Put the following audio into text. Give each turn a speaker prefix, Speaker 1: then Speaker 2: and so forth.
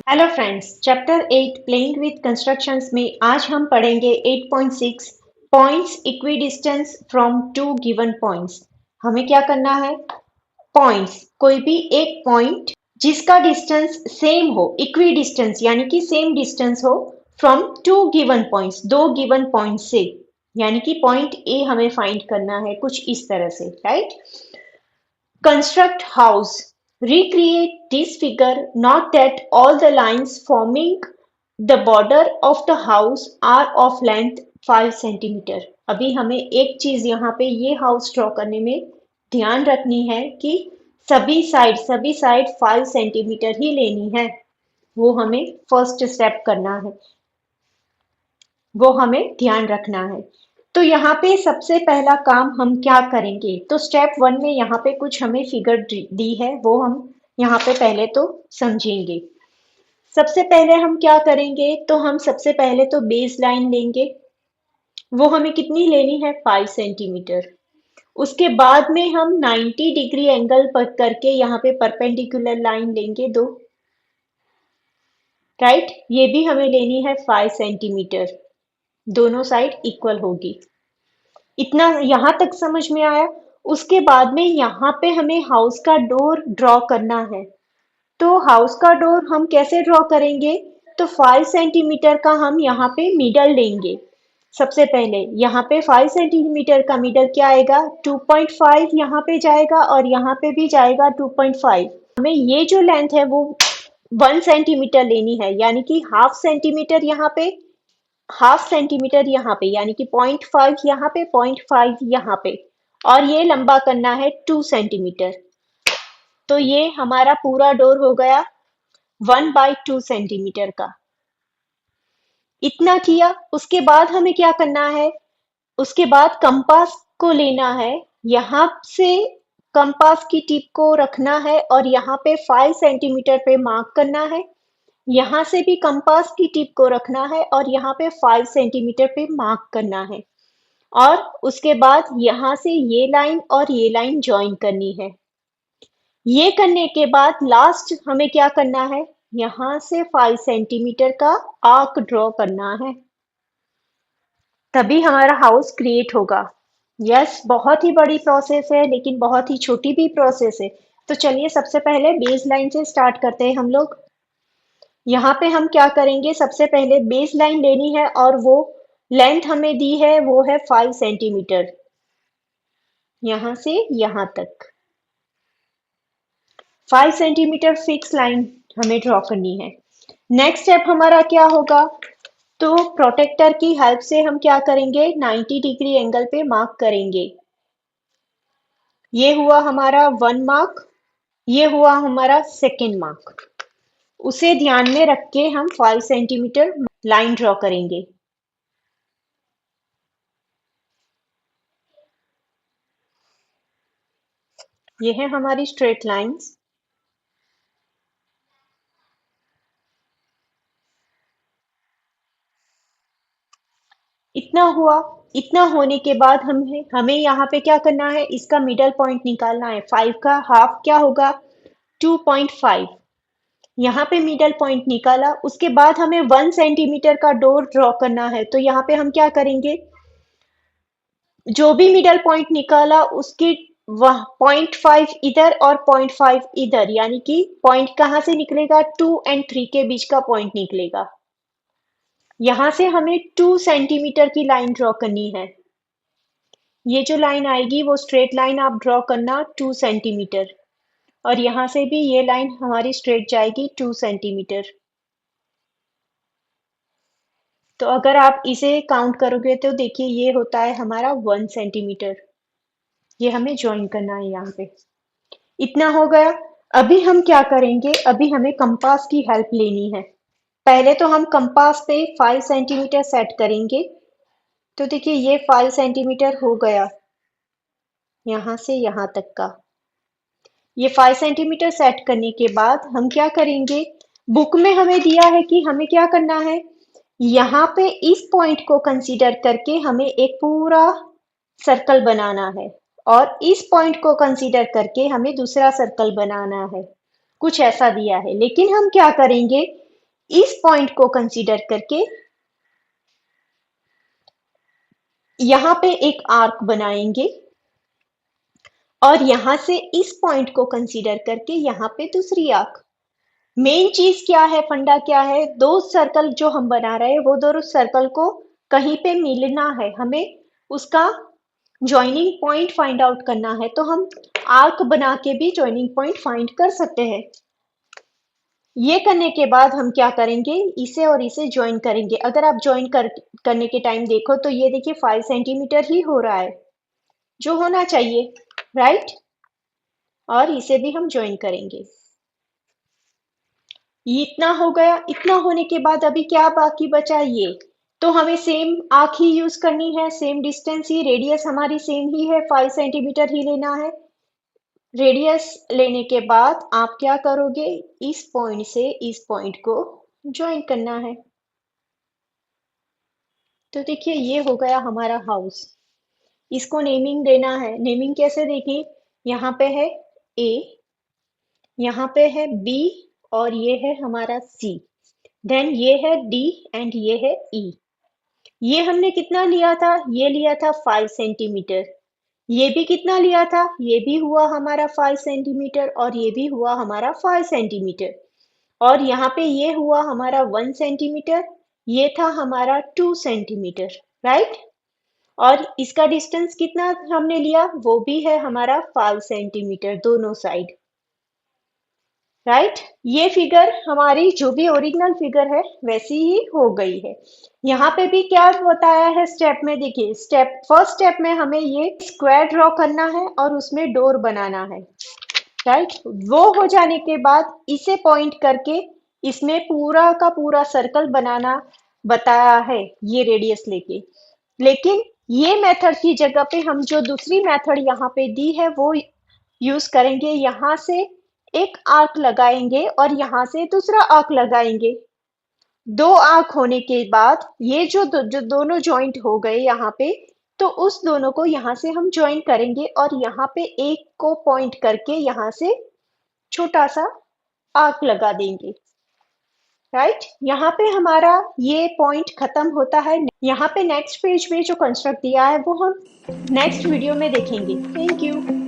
Speaker 1: Hello friends, chapter 8 playing with constructions में आज हम पढ़ेंगे 8.6 points equidistance from two given points. हमें क्या करना है? पॉइंट्स, कोई भी एक पॉइंट जिसका डिस्टेंस सेम हो, इक्विडिस्टेंस यानी कि सेम डिस्टेंस हो फ्रॉम टू गिवन पॉइंट्स, दो गिवन पॉइंट से, यानी कि पॉइंट ए हमें फाइंड करना है कुछ इस तरह से, right? Construct house. Recreate this figure. Note that all the lines forming the border of the house are of length 5 centimetre. अभी हमें एक चीज यहाँ पे ये हाउस ड्रॉ करने में ध्यान रखनी है कि सभी साइड 5 सेंटीमीटर ही लेनी है। वो हमें फर्स्ट स्टेप करना है, वो हमें ध्यान रखना है। तो यहाँ पे सबसे पहला काम हम क्या करेंगे? तो स्टेप 1 में यहाँ पे कुछ हमें फिगर दी है, वो हम यहाँ पे पहले तो समझेंगे। सबसे पहले हम क्या करेंगे? तो हम सबसे पहले तो बेस लाइन लेंगे। वो हमें कितनी लेनी है? 5 सेंटीमीटर। उसके बाद में हम 90 डिग्री एंगल पर करके यहाँ पे परपेंडिकुलर लाइन लेंगे दो, राइट? ये भी हमें लेनी है 5 सेंटीमीटर। दोनों साइड इक्वल होगी। इतना यहाँ तक समझ में आया? उसके बाद में यहाँ पे हमें हाउस का डोर ड्रॉ करना है। तो हाउस का डोर हम कैसे ड्रॉ करेंगे? तो 5 सेंटीमीटर का हम यहाँ पे मिडल लेंगे। सबसे पहले यहाँ पे 5 सेंटीमीटर का मिडल क्या आएगा? 2.5 यहाँ पे जाएगा और यहाँ पे भी जाएगा 2.5। हमें ये जो लेंथ है वो 1 सेंटीमीटर लेनी है, यानी कि हाफ सेंटीमीटर यहाँ पे, हाफ सेंटीमीटर यहाँ पे, यानी कि 0.5 यहाँ पे, 0.5 यहाँ पे, और ये लंबा करना है 2 सेंटीमीटर। तो ये हमारा पूरा डोर हो गया 1/2 सेंटीमीटर का। इतना किया, उसके बाद हमें क्या करना है? उसके बाद कंपास को लेना है, यहाँ से कंपास की टिप को रखना है और यहाँ पे 5 सेंटीमीटर पे मार्क करना है। यहाँ से भी कंपास की टिप को रखना है और यहाँ पे 5 सेंटीमीटर पे मार्क करना है। और उसके बाद यहाँ से ये लाइन और ये लाइन ज्वाइन करनी है। ये करने के बाद लास्ट हमें क्या करना है? यहाँ से 5 सेंटीमीटर का आर्क ड्रॉ करना है, तभी हमारा हाउस क्रिएट होगा। यस, बहुत ही बड़ी प्रोसेस है लेकिन बहुत ही छोटी भी प्रोसेस है। तो चलिए सबसे पहले बेस लाइन से स्टार्ट करते हैं हम लोग। यहाँ पे हम क्या करेंगे? सबसे पहले बेस लाइन लेनी है और वो लेंथ हमें दी है वो है 5 सेंटीमीटर, यहाँ से यहाँ तक 5 सेंटीमीटर फिक्स लाइन हमें ड्रॉ करनी है। नेक्स्ट स्टेप हमारा क्या होगा? तो प्रोटेक्टर की हेल्प से हम क्या करेंगे? 90 डिग्री एंगल पे मार्क करेंगे। ये हुआ हमारा 1 मार्क, ये हुआ हमारा सेकेंड मार्क। उसे ध्यान में रख के हम 5 सेंटीमीटर लाइन ड्रॉ करेंगे। ये है हमारी स्ट्रेट लाइंस। इतना हुआ। इतना होने के बाद हमें यहाँ पे क्या करना है? इसका मिडल पॉइंट निकालना है। 5 का हाफ क्या होगा? 2.5। यहाँ पे मिडल पॉइंट निकाला, उसके बाद हमें 1 सेंटीमीटर का डोर ड्रॉ करना है। तो यहाँ पे हम क्या करेंगे? जो भी मिडल पॉइंट निकाला उसकी वह 0.5 इधर और 0.5 इधर, यानी कि पॉइंट कहाँ से निकलेगा? 2 और 3 के बीच का पॉइंट निकलेगा। यहाँ से हमें 2 सेंटीमीटर की लाइन ड्रॉ करनी है। ये जो लाइन आएगी वो स्ट्रेट लाइन आप ड्रॉ करना 2 सेंटीमीटर, और यहाँ से भी ये लाइन हमारी स्ट्रेट जाएगी 2 सेंटीमीटर। तो अगर आप इसे काउंट करोगे तो देखिए ये होता है हमारा 1 सेंटीमीटर। ये हमें ज्वाइन करना है यहाँ पे। इतना हो गया। अभी हम क्या करेंगे? अभी हमें कंपास की हेल्प लेनी है। पहले तो हम कंपास पे 5 सेंटीमीटर सेट करेंगे। तो देखिए ये 5 सेंटीमीटर हो गया, यहाँ से यहाँ तक का। ये 5 सेंटीमीटर सेट करने के बाद हम क्या करेंगे? बुक में हमें दिया है कि हमें क्या करना है? यहाँ पे इस पॉइंट को कंसीडर करके हमें एक पूरा सर्कल बनाना है और इस पॉइंट को कंसीडर करके हमें दूसरा सर्कल बनाना है। कुछ ऐसा दिया है, लेकिन हम क्या करेंगे, इस पॉइंट को कंसीडर करके यहाँ पे एक आर्क बनाएंगे और यहाँ से इस पॉइंट को कंसीडर करके यहाँ पे दूसरी आर्क। मेन चीज क्या है, फंडा क्या है, दो सर्कल जो हम बना रहे हैं वो दोनों सर्कल को कहीं पे मिलना है, हमें उसका जॉइनिंग पॉइंट फाइंड आउट करना है। तो हम आर्क बना के भी जॉइनिंग पॉइंट फाइंड कर सकते हैं। ये करने के बाद हम क्या करेंगे, इसे और इसे ज्वाइन करेंगे। अगर आप करने के टाइम देखो तो ये देखिए 5 सेंटीमीटर ही हो रहा है, जो होना चाहिए, राइट। और इसे भी हम ज्वाइन करेंगे। ये इतना हो गया। इतना होने के बाद अभी क्या बाकी बचा, ये तो हमें सेम आंख ही यूज करनी है, सेम डिस्टेंस ही, रेडियस हमारी सेम ही है, 5 सेंटीमीटर ही लेना है। रेडियस लेने के बाद आप क्या करोगे, इस पॉइंट से इस पॉइंट को ज्वाइन करना है। तो देखिए ये हो गया हमारा हाउस। इसको नेमिंग देना है। नेमिंग कैसे देखें, यहाँ पे है ए, यहाँ पे है बी, और ये है हमारा सी, देन ये है डी एंड ये है ई। ये हमने कितना लिया था, ये लिया था 5 सेंटीमीटर। ये भी कितना लिया था, ये भी हुआ हमारा 5 सेंटीमीटर, और ये भी हुआ हमारा 5 सेंटीमीटर। और यहाँ पे ये हुआ हमारा 1 सेंटीमीटर, ये था हमारा 2 सेंटीमीटर, राइट। और इसका डिस्टेंस कितना हमने लिया, वो भी है हमारा 5 सेंटीमीटर दोनों साइड, राइट। ये फिगर हमारी जो भी ओरिजिनल फिगर है वैसी ही हो गई है। यहाँ पे भी क्या बताया है स्टेप में, देखिए स्टेप फर्स्ट स्टेप में हमें ये स्क्वायर ड्रॉ करना है और उसमें डोर बनाना है, राइट। वो हो जाने के बाद इसे पॉइंट करके इसमें पूरा का पूरा सर्कल बनाना बताया है, ये रेडियस लेके। लेकिन ये मेथड की जगह पे हम जो दूसरी मेथड यहाँ पे दी है वो यूज करेंगे। यहाँ से एक आर्क लगाएंगे और यहाँ से दूसरा आर्क लगाएंगे। दो आर्क होने के बाद ये जो दोनों जॉइंट हो गए यहाँ पे, तो उस दोनों को यहाँ से हम ज्वाइन करेंगे और यहाँ पे एक को पॉइंट करके यहाँ से छोटा सा आर्क लगा देंगे, राइट। यहाँ पे हमारा ये पॉइंट खत्म होता है। यहाँ पे नेक्स्ट पेज में जो कंस्ट्रक्ट दिया है वो हम नेक्स्ट वीडियो में देखेंगे। Thank you.